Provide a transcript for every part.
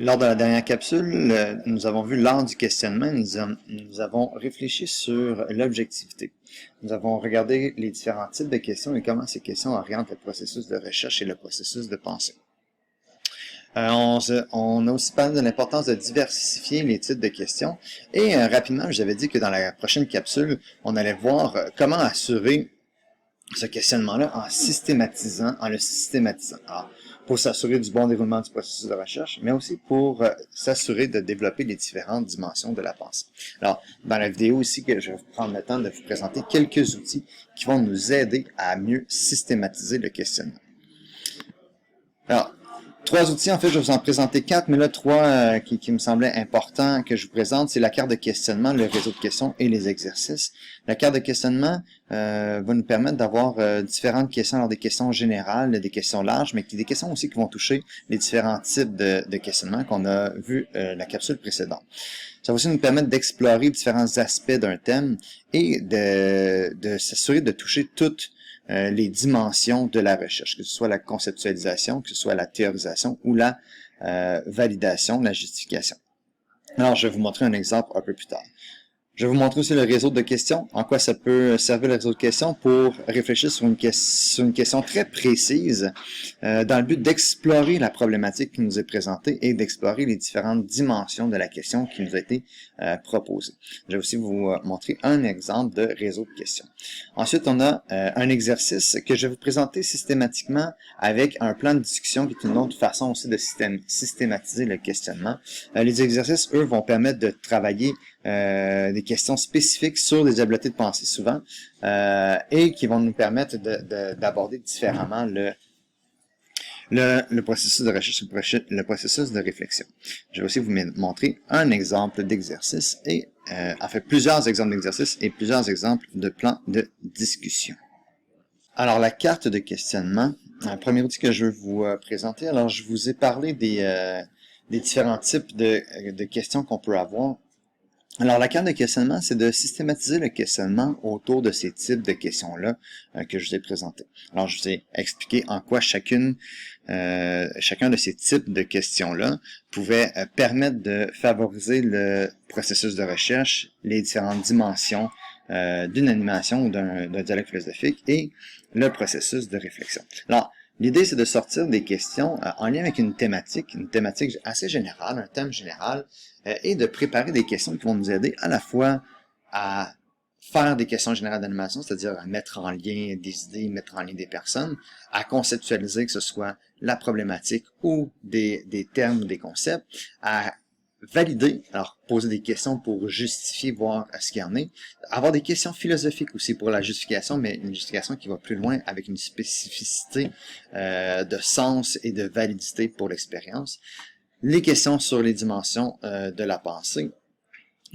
Lors de la dernière capsule, nous avons vu lors du questionnement, nous avons réfléchi sur l'objectivité. Nous avons regardé les différents types de questions et comment ces questions orientent le processus de recherche et le processus de pensée. On a aussi parlé de l'importance de diversifier les types de questions et rapidement, j'avais dit que dans la prochaine capsule, on allait voir comment assurer ce questionnement-là en le systématisant. Alors, pour s'assurer du bon déroulement du processus de recherche, mais aussi pour s'assurer de développer les différentes dimensions de la pensée. Alors, dans la vidéo ici, que je vais prendre le temps de vous présenter quelques outils qui vont nous aider à mieux systématiser le questionnement. Alors, 3 outils, en fait, je vais vous en présenter 4, mais là, 3 qui me semblaient importants que je vous présente, c'est la carte de questionnement, le réseau de questions et les exercices. La carte de questionnement va nous permettre d'avoir différentes questions, alors des questions générales, des questions larges, mais des questions aussi qui vont toucher les différents types de questionnements qu'on a vu la capsule précédente. Ça va aussi nous permettre d'explorer différents aspects d'un thème et de s'assurer de toucher toutes les dimensions de la recherche, que ce soit la conceptualisation, que ce soit la théorisation ou la validation, la justification. Alors, je vais vous montrer un exemple un peu plus tard. Je vais vous montrer aussi le réseau de questions, en quoi ça peut servir le réseau de questions pour réfléchir sur une question très précise dans le but d'explorer la problématique qui nous est présentée et d'explorer les différentes dimensions de la question qui nous a été proposée. Je vais aussi vous montrer un exemple de réseau de questions. Ensuite, on a un exercice que je vais vous présenter systématiquement avec un plan de discussion qui est une autre façon aussi de systématiser le questionnement. Les exercices, eux, vont permettre de travailler des questions spécifiques sur des habiletés de pensée souvent et qui vont nous permettre d'aborder différemment le processus de recherche, le processus de réflexion. Je vais aussi vous montrer un exemple d'exercice et en fait plusieurs exemples d'exercices et plusieurs exemples de plans de discussion. Alors la carte de questionnement, un premier outil que je veux vous présenter. Alors je vous ai parlé des différents types de questions qu'on peut avoir. Alors, la carte de questionnement, c'est de systématiser le questionnement autour de ces types de questions-là que je vous ai présentés. Alors, je vous ai expliqué en quoi chacun de ces types de questions-là pouvait permettre de favoriser le processus de recherche, les différentes dimensions d'une animation ou d'un dialogue philosophique et le processus de réflexion. Alors, l'idée, c'est de sortir des questions en lien avec une thématique assez générale, un thème général, et de préparer des questions qui vont nous aider à la fois à faire des questions générales d'animation, c'est-à-dire à mettre en lien des idées, mettre en lien des personnes, à conceptualiser que ce soit la problématique ou des termes ou des concepts, à valider, alors poser des questions pour justifier, voir ce qu'il y en est, avoir des questions philosophiques aussi pour la justification, mais une justification qui va plus loin avec une spécificité de sens et de validité pour l'expérience. Les questions sur les dimensions de la pensée,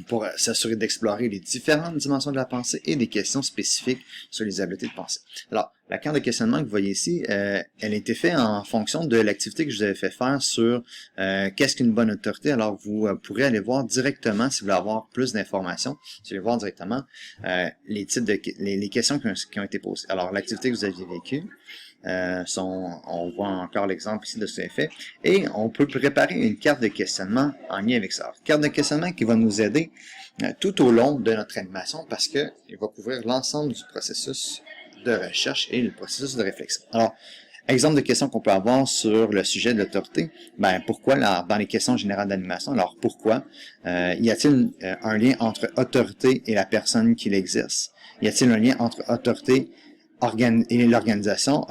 pour s'assurer d'explorer les différentes dimensions de la pensée et des questions spécifiques sur les habiletés de pensée. Alors, la carte de questionnement que vous voyez ici, elle a été faite en fonction de l'activité que je vous avais fait faire sur qu'est-ce qu'une bonne autorité. Alors, vous pourrez aller voir directement, si vous voulez avoir plus d'informations, si vous voulez voir directement les types les questions qui ont été posées. Alors, l'activité que vous aviez vécue, on voit encore l'exemple ici de ce fait, et on peut préparer une carte de questionnement en lien avec ça. Carte de questionnement qui va nous aider tout au long de notre animation parce qu'il va couvrir l'ensemble du processus de recherche et le processus de réflexion. Alors, exemple de questions qu'on peut avoir sur le sujet de l'autorité, pourquoi dans les questions générales d'animation, alors pourquoi y a-t-il un lien entre autorité et la personne qui l'exerce? Y a-t-il un lien entre autorité et l'organisation,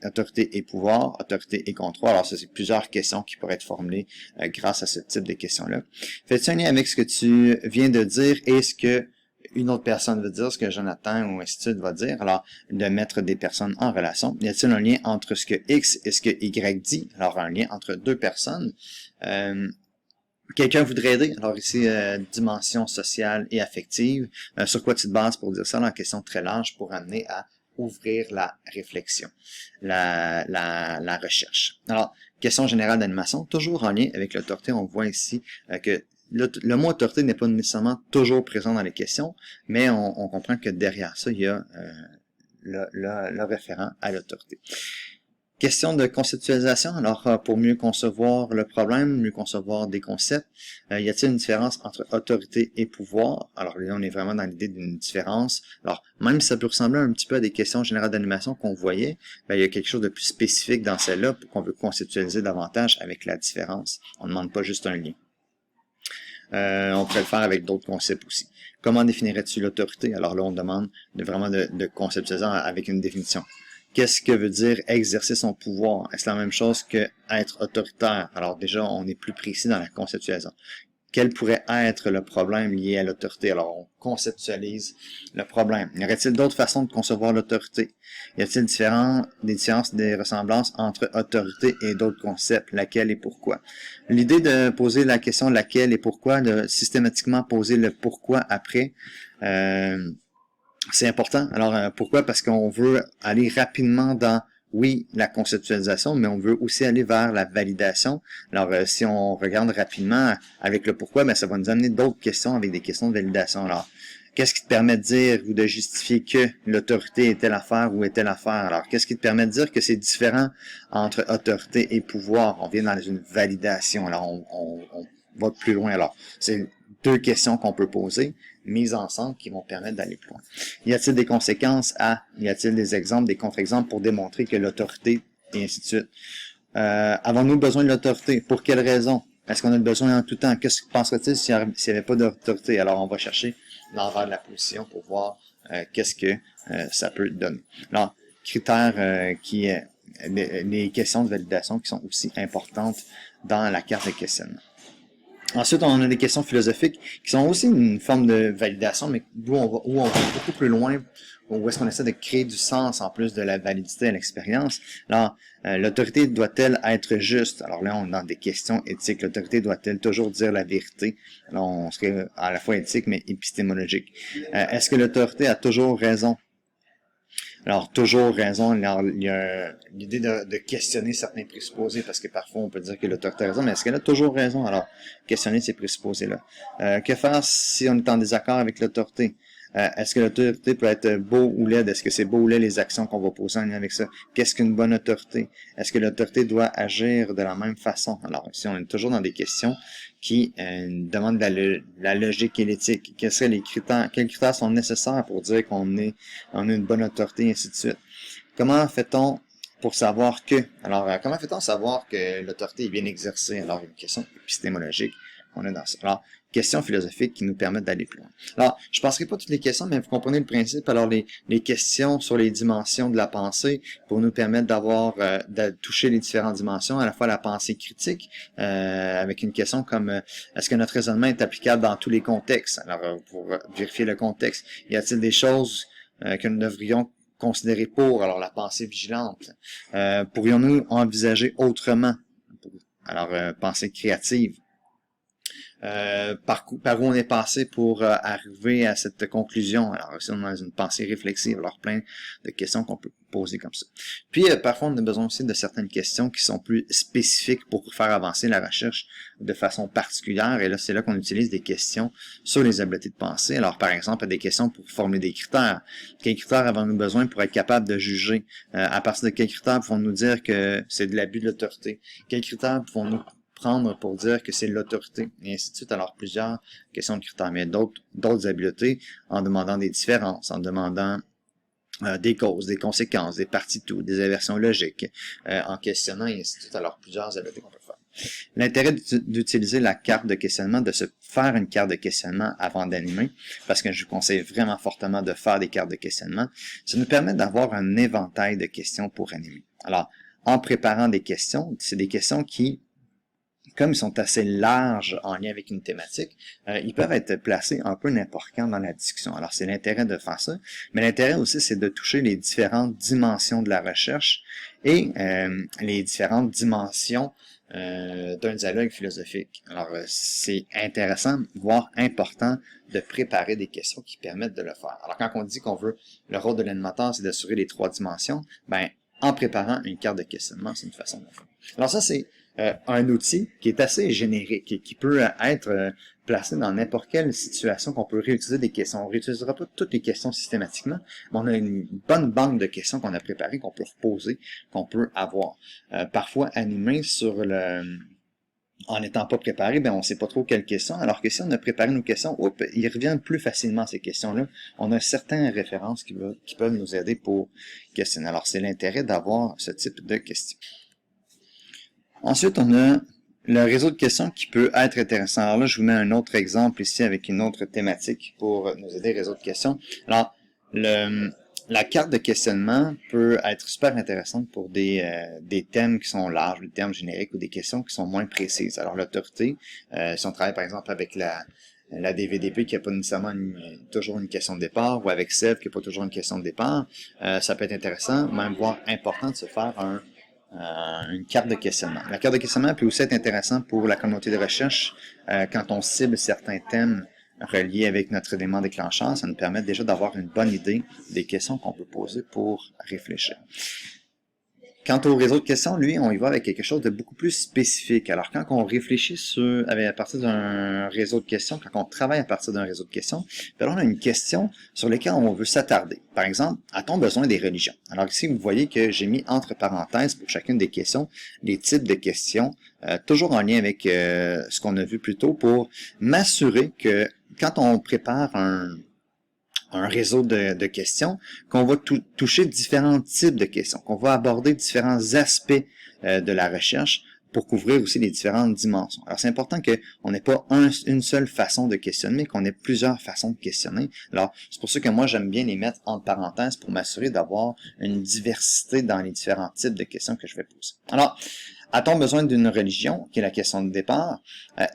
autorité et pouvoir, autorité et contrôle? Alors, ça, c'est plusieurs questions qui pourraient être formulées grâce à ce type de questions-là. Fais-tu un lien avec ce que tu viens de dire et ce que une autre personne veut dire, ce que Jonathan ou ainsi de suite va dire? Alors, de mettre des personnes en relation. Y a-t-il un lien entre ce que X et ce que Y dit? Alors, un lien entre deux personnes. Quelqu'un voudrait aider. Alors ici, dimension sociale et affective. Sur quoi tu te bases pour dire ça? Alors, question très large pour amener à ouvrir la réflexion, la recherche. Alors, question générale d'animation, toujours en lien avec l'autorité. On voit ici que le mot autorité n'est pas nécessairement toujours présent dans les questions, mais on comprend que derrière ça, il y a le référent à l'autorité. Question de conceptualisation. Alors, pour mieux concevoir le problème, mieux concevoir des concepts, y a-t-il une différence entre autorité et pouvoir? Alors là, on est vraiment dans l'idée d'une différence. Alors, même si ça peut ressembler un petit peu à des questions générales d'animation qu'on voyait, ben, il y a quelque chose de plus spécifique dans celle-là pour qu'on veut conceptualiser davantage avec la différence. On ne demande pas juste un lien. On pourrait le faire avec d'autres concepts aussi. Comment définirais-tu l'autorité? Alors là, on demande vraiment de conceptualiser avec une définition. Qu'est-ce que veut dire exercer son pouvoir? Est-ce la même chose que être autoritaire? Alors déjà, on est plus précis dans la conceptualisation. Quel pourrait être le problème lié à l'autorité? Alors, on conceptualise le problème. Y aurait-il d'autres façons de concevoir l'autorité? Y a-t-il des différences, des ressemblances entre autorité et d'autres concepts? Laquelle et pourquoi? L'idée de poser la question laquelle et pourquoi, de systématiquement poser le pourquoi après, c'est important. Alors, pourquoi? Parce qu'on veut aller rapidement dans, oui, la conceptualisation, mais on veut aussi aller vers la validation. Alors, si on regarde rapidement avec le pourquoi, ben, ça va nous amener d'autres questions avec des questions de validation. Alors, qu'est-ce qui te permet de dire ou de justifier que l'autorité est telle affaire ou est telle affaire? Alors, qu'est-ce qui te permet de dire que c'est différent entre autorité et pouvoir? On vient dans une validation. Alors, on va plus loin. Alors, c'est deux questions qu'on peut poser, mises ensemble, qui vont permettre d'aller plus loin. Y a-t-il des conséquences à, y a-t-il des exemples, des contre-exemples pour démontrer que l'autorité, et ainsi de suite. Avons-nous besoin de l'autorité? Pour quelle raison? Est-ce qu'on a besoin en tout temps? Qu'est-ce que penserait-il s'il n'y avait pas d'autorité? Alors, on va chercher l'envers de la position pour voir qu'est-ce que ça peut donner. Alors, critères les questions de validation qui sont aussi importantes dans la carte de questionnement. Ensuite, on a des questions philosophiques qui sont aussi une forme de validation, mais où on va beaucoup plus loin, où est-ce qu'on essaie de créer du sens en plus de la validité à l'expérience. Alors, l'autorité doit-elle être juste? Alors là, on est dans des questions éthiques. L'autorité doit-elle toujours dire la vérité? Alors, on serait à la fois éthique, mais épistémologique. Est-ce que l'autorité a toujours raison? Alors, toujours raison, il y a l'idée de questionner certains présupposés, parce que parfois on peut dire que l'autorité a raison, mais est-ce qu'elle a toujours raison? Alors, questionner ces présupposés-là. Que faire si on est en désaccord avec l'autorité? Est-ce que l'autorité peut être beau ou laide? Est-ce que c'est beau ou laid les actions qu'on va poser en lien avec ça? Qu'est-ce qu'une bonne autorité? Est-ce que l'autorité doit agir de la même façon? Alors, ici, on est toujours dans des questions qui demandent la logique et l'éthique. Quels critères sont nécessaires pour dire qu'on a une bonne autorité, et ainsi de suite. Comment fait-on pour savoir que? Alors, comment fait-on savoir que l'autorité est bien exercée? Alors, une question épistémologique. On est dans ça. Alors, questions philosophiques qui nous permettent d'aller plus loin. Alors, je ne passerai pas toutes les questions, mais vous comprenez le principe. Alors, les questions sur les dimensions de la pensée pour nous permettre de toucher les différentes dimensions, à la fois la pensée critique, avec une question comme est-ce que notre raisonnement est applicable dans tous les contextes? Alors, pour vérifier le contexte, y a-t-il des choses que nous devrions considérer pour? Alors, la pensée vigilante. Pourrions-nous envisager autrement? Alors, pensée créative. Par où on est passé pour arriver à cette conclusion. Alors, si on est dans une pensée réflexive, alors plein de questions qu'on peut poser comme ça. Puis, parfois, on a besoin aussi de certaines questions qui sont plus spécifiques pour faire avancer la recherche de façon particulière. Et là, c'est là qu'on utilise des questions sur les habiletés de pensée. Alors, par exemple, des questions pour formuler des critères. Quels critères avons-nous besoin pour être capable de juger? À partir de quels critères pouvons-nous dire que c'est de l'abus de l'autorité? Quels critères pouvons-nous prendre pour dire que c'est l'autorité, et ainsi de suite. Alors, plusieurs questions de critères, mais d'autres habiletés en demandant des différences, en demandant des causes, des conséquences, des parties de tout, des inversions logiques, en questionnant, et ainsi de suite. Alors, plusieurs habiletés qu'on peut faire. L'intérêt d'utiliser la carte de questionnement, de se faire une carte de questionnement avant d'animer, parce que je vous conseille vraiment fortement de faire des cartes de questionnement, ça nous permet d'avoir un éventail de questions pour animer. Alors, en préparant des questions, c'est des questions qui, comme ils sont assez larges en lien avec une thématique, ils peuvent être placés un peu n'importe quand dans la discussion. Alors, c'est l'intérêt de faire ça, mais l'intérêt aussi, c'est de toucher les différentes dimensions de la recherche et les différentes dimensions d'un dialogue philosophique. Alors, c'est intéressant, voire important, de préparer des questions qui permettent de le faire. Alors, quand on dit qu'on veut, le rôle de l'animateur, c'est d'assurer les trois dimensions, ben, en préparant une carte de questionnement, c'est une façon de le faire. Alors ça, c'est un outil qui est assez générique et qui peut être placé dans n'importe quelle situation qu'on peut réutiliser des questions. On ne réutilisera pas toutes les questions systématiquement, mais on a une bonne banque de questions qu'on a préparées, qu'on peut reposer, qu'on peut avoir. Parfois animées sur le... En n'étant pas préparé, ben on ne sait pas trop quelles questions, alors que si on a préparé nos questions, ils reviennent plus facilement ces questions-là. On a certaines références qui peuvent nous aider pour questionner. Alors, c'est l'intérêt d'avoir ce type de questions. Ensuite, on a le réseau de questions qui peut être intéressant. Alors là, je vous mets un autre exemple ici avec une autre thématique pour nous aider, réseau de questions. Alors, la carte de questionnement peut être super intéressante pour des thèmes qui sont larges, des termes génériques ou des questions qui sont moins précises. Alors, l'autorité, si on travaille par exemple avec la DVDP qui n'a pas nécessairement toujours une question de départ, ou avec SEV qui n'a pas toujours une question de départ, ça peut être intéressant, même voire important de se faire une carte de questionnement. La carte de questionnement peut aussi être intéressante pour la communauté de recherche quand on cible certains thèmes reliés avec notre élément déclencheur. Ça nous permet déjà d'avoir une bonne idée des questions qu'on peut poser pour réfléchir. Quant au réseau de questions, lui, on y va avec quelque chose de beaucoup plus spécifique. Alors, quand on réfléchit à partir d'un réseau de questions, quand on travaille à partir d'un réseau de questions, on a une question sur laquelle on veut s'attarder. Par exemple, a-t-on besoin des religions? Alors ici, vous voyez que j'ai mis entre parenthèses pour chacune des questions, les types de questions, toujours en lien avec ce qu'on a vu plus tôt pour m'assurer que quand on prépare un réseau de questions, qu'on va toucher différents types de questions, qu'on va aborder différents aspects de la recherche pour couvrir aussi les différentes dimensions. Alors, c'est important qu'on n'ait pas une seule façon de questionner, mais qu'on ait plusieurs façons de questionner. Alors, c'est pour ça que moi, j'aime bien les mettre entre parenthèses pour m'assurer d'avoir une diversité dans les différents types de questions que je vais poser. Alors, a-t-on besoin d'une religion, qui est la question de départ?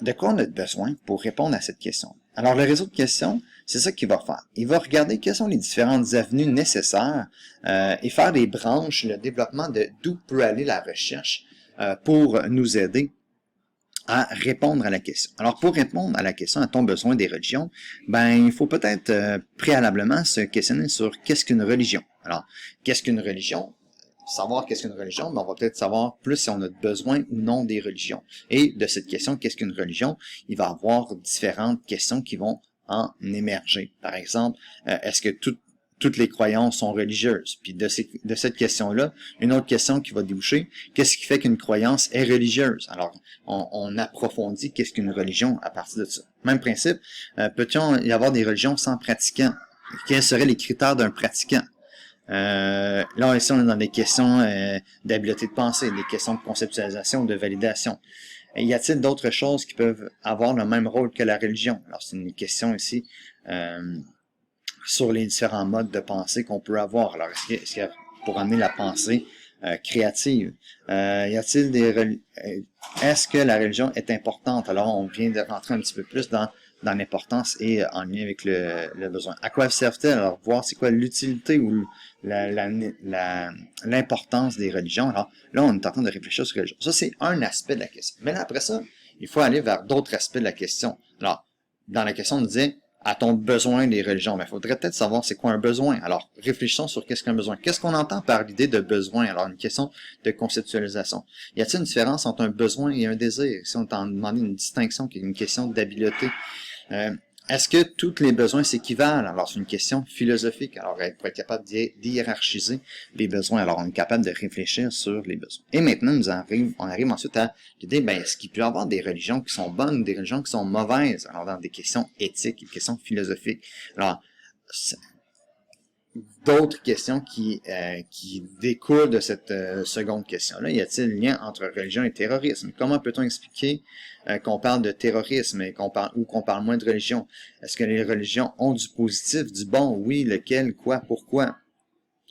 De quoi on a besoin pour répondre à cette question? Alors, le réseau de questions, c'est ça qu'il va faire. Il va regarder quelles sont les différentes avenues nécessaires et faire des branches, le développement de d'où peut aller la recherche pour nous aider à répondre à la question. Alors, pour répondre à la question, a-t-on besoin des religions? Ben, il faut peut-être préalablement se questionner sur qu'est-ce qu'une religion. Alors, qu'est-ce qu'une religion? Savoir qu'est-ce qu'une religion, mais on va peut-être savoir plus si on a besoin ou non des religions. Et de cette question, qu'est-ce qu'une religion? Il va y avoir différentes questions qui vont en émerger. Par exemple, est-ce que toutes les croyances sont religieuses? Puis de cette question-là, une autre question qui va déboucher, qu'est-ce qui fait qu'une croyance est religieuse? Alors, on approfondit qu'est-ce qu'une religion à partir de ça. Même principe, peut-il y avoir des religions sans pratiquants? Quels seraient les critères d'un pratiquant? Là, ici, on est dans des questions d'habileté de pensée, des questions de conceptualisation, de validation. Y a-t-il d'autres choses qui peuvent avoir le même rôle que la religion? Alors, c'est une question ici sur les différents modes de pensée qu'on peut avoir. Alors, est-ce qu'il y a, pour amener la pensée créative, y a-t-il est-ce que la religion est importante? Alors, on vient de rentrer un petit peu plus dans l'importance et en lien avec le besoin. À quoi servent-elles? Alors, voir c'est quoi l'utilité ou l'importance des religions. Alors, là, on est en train de réfléchir sur les religions. Ça, c'est un aspect de la question. Mais là, après ça, il faut aller vers d'autres aspects de la question. Alors, dans la question, on nous disait, a-t-on besoin des religions? Mais il faudrait peut-être savoir c'est quoi un besoin. Alors, réfléchissons sur qu'est-ce qu'un besoin. Qu'est-ce qu'on entend par l'idée de besoin? Alors, une question de conceptualisation. Y a-t-il une différence entre un besoin et un désir? Si on t'a demandé une distinction, qui est une question d'habileté, est-ce que tous les besoins s'équivalent? Alors, c'est une question philosophique. Alors, pour être capable d'hiérarchiser les besoins, alors on est capable de réfléchir sur les besoins. Et maintenant, on arrive ensuite à l'idée, ben, est-ce qu'il peut y avoir des religions qui sont bonnes, des religions qui sont mauvaises? Alors, dans des questions éthiques, des questions philosophiques. Alors, d'autres questions qui découlent de cette seconde question-là. Y a-t-il un lien entre religion et terrorisme? Comment peut-on expliquer qu'on parle de terrorisme et qu'on parle moins de religion? Est-ce que les religions ont du positif, du bon? Oui, lequel, quoi, pourquoi?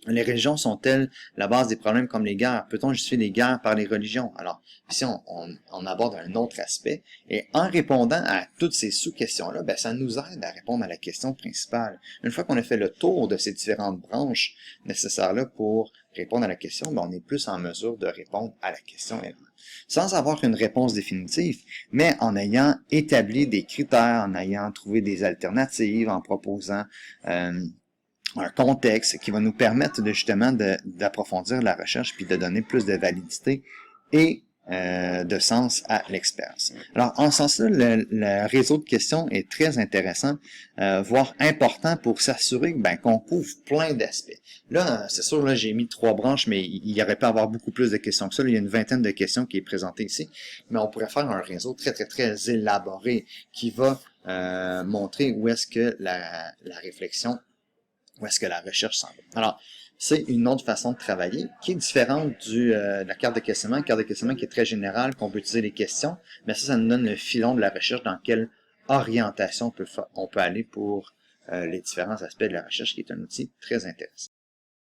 Les religions sont-elles la base des problèmes comme les guerres? Peut-on justifier les guerres par les religions? Alors, ici, on aborde un autre aspect. Et en répondant à toutes ces sous-questions-là, ben, ça nous aide à répondre à la question principale. Une fois qu'on a fait le tour de ces différentes branches nécessaires-là pour répondre à la question, ben, on est plus en mesure de répondre à la question elle-même. Sans avoir une réponse définitive, mais en ayant établi des critères, en ayant trouvé des alternatives, en proposant un contexte qui va nous permettre justement d'approfondir la recherche puis de donner plus de validité et de sens à l'expérience. Alors, en ce sens-là, le réseau de questions est très intéressant, voire important pour s'assurer qu'on couvre plein d'aspects. Là, c'est sûr, là, j'ai mis 3 branches, mais il y aurait pu avoir beaucoup plus de questions que ça. Là, il y a une vingtaine de questions qui est présentée ici, mais on pourrait faire un réseau très, très, très élaboré qui va montrer où est-ce que la réflexion, où est-ce que la recherche s'en va. Alors, c'est une autre façon de travailler qui est différente de la carte de questionnement. Une carte de questionnement qui est très générale, qu'on peut utiliser les questions, mais ça nous donne le filon de la recherche dans quelle orientation on peut aller pour les différents aspects de la recherche, qui est un outil très intéressant.